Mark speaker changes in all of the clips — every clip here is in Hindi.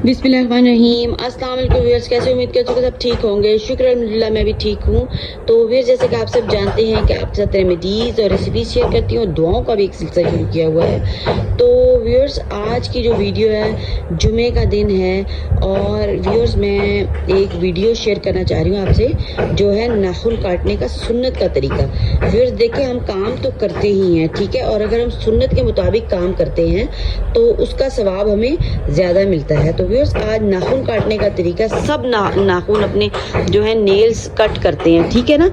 Speaker 1: बिस्मिल्लाहिर्रहमानिर्रहीम। अस्सलाम वालेकुम व्यूअर्स, कैसे उम्मीद करते हो सब ठीक होंगे। शुक्र अल्हम्दुलिल्लाह मैं भी ठीक हूँ। तो व्यूअर्स, जैसे कि आप सब जानते हैं कि आपके साथ रेमेडीज़ और रेसिपीज शेयर करती हूँ, दुआओं का भी एक सिलसिला शुरू किया हुआ है। तो व्यूअर्स, आज की जो वीडियो है, जुमे का दिन है और व्यूअर्स मैं एक वीडियो शेयर करना चाह रही हूँ आपसे, जो है नाखून काटने का सुन्नत का तरीका। व्यूअर्स देखिए, हम काम तो करते ही हैं, ठीक है, और अगर हम सुन्नत के मुताबिक काम करते हैं तो उसका सवाब हमें ज़्यादा मिलता है। तो व्यूअर्स, आज नाखून काटने का तरीका, सब नाखून अपने जो है नेल्स कट करते हैं, ठीक है ना,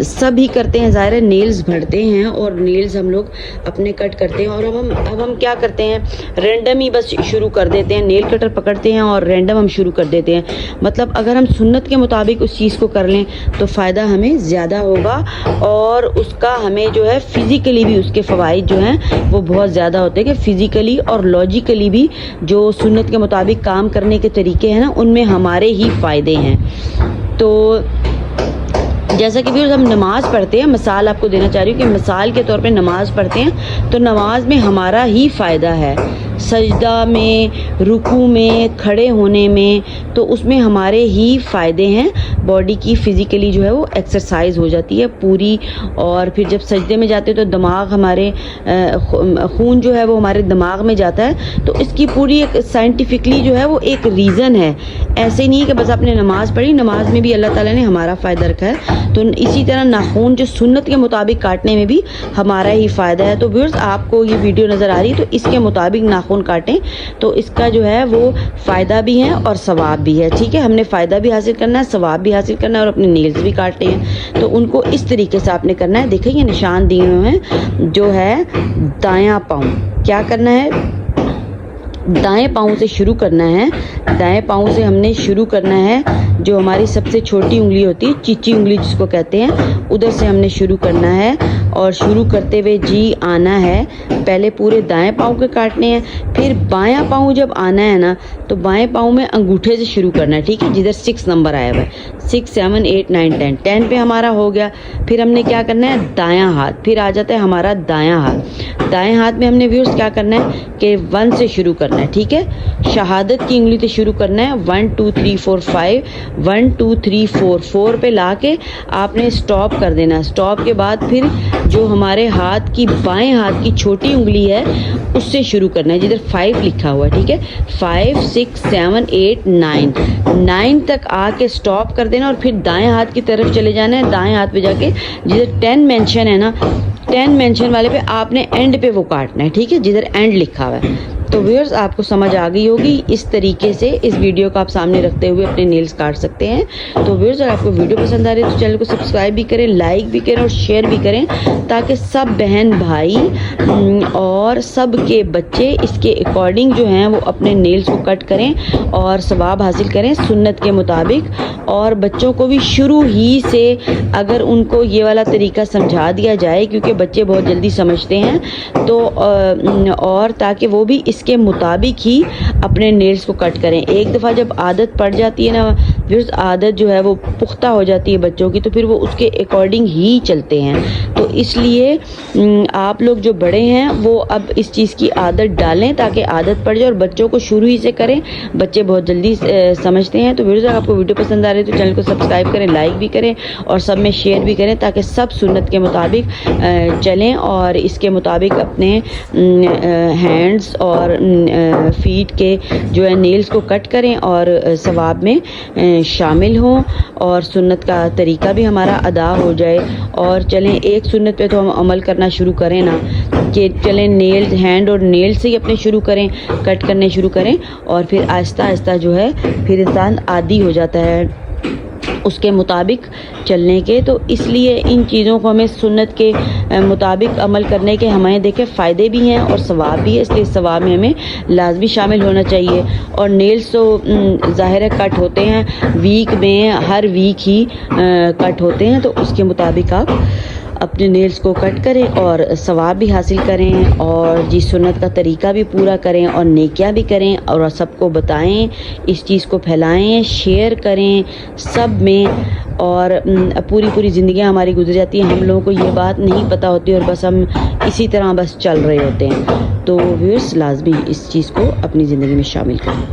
Speaker 1: सभी करते हैं, ज़ाहिर है नेल्स भरते हैं और नेल्स हम लोग अपने कट करते हैं। और अब हम क्या करते हैं, रैंडम ही बस शुरू कर देते हैं, नेल कटर पकड़ते हैं और रैंडम हम शुरू कर देते हैं। मतलब अगर हम सुन्नत के मुताबिक उस चीज़ को कर लें तो फ़ायदा हमें ज़्यादा होगा और उसका हमें जो है फ़िज़िकली भी उसके फ़वाइद जो हैं वो बहुत ज़्यादा होते हैं, कि फ़िज़िकली और लॉजिकली भी जो सुन्नत के मुताबिक काम करने के तरीके हैं ना, उनमें हमारे ही फ़ायदे हैं। तो जैसा कि भी हम नमाज़ पढ़ते हैं, मिसाल आपको देना चाह रही हूँ कि मिसाल के तौर पे नमाज़ पढ़ते हैं तो नमाज में हमारा ही फ़ायदा है, सजदा में, रुकू में, खड़े होने में, तो उसमें हमारे ही फ़ायदे हैं। बॉडी की फ़िज़िकली जो है वो एक्सरसाइज हो जाती है पूरी। और फिर जब सजदे में जाते हैं तो दिमाग हमारे खून जो है वो हमारे दिमाग में जाता है। तो इसकी पूरी एक साइंटिफिकली जो है वो एक रीज़न है। ऐसे नहीं कि बस आपने नमाज़ पढ़ी, नमाज में भी अल्लाह ताला ने हमारा फ़ायदा रखा है, तो इसी तरह नाखून जो सुन्नत के मुताबिक काटने में भी हमारा ही फ़ायदा है। तो व्यूअर्स, आपको ये वीडियो नज़र आ रही है तो इसके मुताबिक नाखून काटें तो इसका जो है वो फ़ायदा भी है और सवाब भी है, ठीक है। हमने फ़ायदा भी हासिल करना है, सवाब भी हासिल करना है और अपने नेल्स भी काटने हैं। तो उनको इस तरीके से आपने करना है। देखिए, ये निशान दिए हुए हैं, जो है दायां पाँव। क्या करना है, दाएं पाँव से शुरू करना है। दाएं पाँव से हमने शुरू करना है, जो हमारी सबसे छोटी उंगली होती है, चीची उंगली जिसको कहते हैं, उधर से हमने शुरू करना है। और शुरू करते हुए जी आना है, पहले पूरे दाएं पाँव के काटने हैं। फिर बायां पाँव जब आना है ना, तो बाएं पाँव में अंगूठे से शुरू करना है, ठीक है, जिधर 6 नंबर आया हुआ है, 6, 7, 8, 9, 10, 10 पे हमारा हो गया। फिर हमने क्या करना है, दायां हाथ, फिर आ जाता है हमारा दायां हाथ। दाएं हाथ में हमने व्यूअर्स क्या करना है कि 1 से शुरू करना है, ठीक है, शहादत की उंगली से शुरू करना है। 1 2 3 4 5, 1 2 3 4 पे ला के आपने स्टॉप कर देना। स्टॉप के बाद फिर जो हमारे हाथ की, बाएं हाथ की छोटी उंगली है, उससे शुरू करना है, जिधर 5 लिखा हुआ है, ठीक है, 5 6 7 8 9 तक आके स्टॉप कर देना और फिर दाएं हाथ की तरफ चले जाना है। दाएं हाथ पे जाके जिधर 10 मेंशन है ना, 10 मेंशन वाले पे आपने एंड पे वो काटना है, ठीक है, जिधर एंड लिखा हुआ है। तो व्यूअर्स, आपको समझ आ गई होगी। इस तरीके से इस वीडियो को आप सामने रखते हुए अपने नेल्स काट सकते हैं। तो व्यूअर्स, अगर आपको वीडियो पसंद आ रही है तो चैनल को सब्सक्राइब भी करें, लाइक भी करें और शेयर भी करें, ताकि सब बहन भाई और सब के बच्चे इसके अकॉर्डिंग जो हैं वो अपने नेल्स को कट करें और सवाब हासिल करें सुन्नत के मुताबिक। और बच्चों को भी शुरू ही से अगर उनको ये वाला तरीका समझा दिया जाए, क्योंकि बच्चे बहुत जल्दी समझते हैं, तो और ताकि वो भी इसके मुताबिक ही अपने नेल्स को कट करें। एक दफ़ा जब आदत पड़ जाती है ना व्यूअर्स, आदत जो है वो पुख्ता हो जाती है बच्चों की, तो फिर वो उसके अकॉर्डिंग ही चलते हैं। तो इसलिए आप लोग जो बड़े हैं वो अब इस चीज़ की आदत डालें ताकि आदत पड़ जाए और बच्चों को शुरू ही से करें। बच्चे बहुत जल्दी समझते हैं। तो व्यूअर्स, अगर आपको वीडियो पसंद आ रही है तो चैनल को सब्सक्राइब करें, लाइक भी करें और सब में शेयर भी करें, ताकि सब सुन्नत के मुताबिक चलें और इसके मुताबिक अपने हैंड्स और फीट के जो है नेल्स को कट करें और सवाब में शामिल हों और सुन्नत का तरीका भी हमारा अदा हो जाए। और चलें, एक सुन्नत पे तो हम अमल करना शुरू करें ना, कि चलें नेल्स, हैंड और नेल से ही अपने शुरू करें, कट करने शुरू करें और फिर आहिस्ता आहिस्ता जो है फिर इंसान आदी हो जाता है उसके मुताबिक चलने के। तो इसलिए इन चीज़ों को हमें सुन्नत के मुताबिक अमल करने के हमें देखें फ़ायदे भी हैं और सवाब भी है, इसलिए सवाब में हमें लाजमी शामिल होना चाहिए। और नेल्स तो ज़ाहिर है कट होते हैं, वीक में हर वीक ही कट होते हैं, तो उसके मुताबिक आप अपने नेल्स को कट करें और सवाब भी हासिल करें और जी सुन्नत का तरीका भी पूरा करें और नेकियां भी करें और सबको बताएं, इस चीज़ को फैलाएं, शेयर करें सब में। और पूरी ज़िंदगी हमारी गुजर जाती है, हम लोगों को ये बात नहीं पता होती और बस हम इसी तरह बस चल रहे होते हैं। तो व्यूअर्स, लाजमी इस चीज़ को अपनी ज़िंदगी में शामिल करें।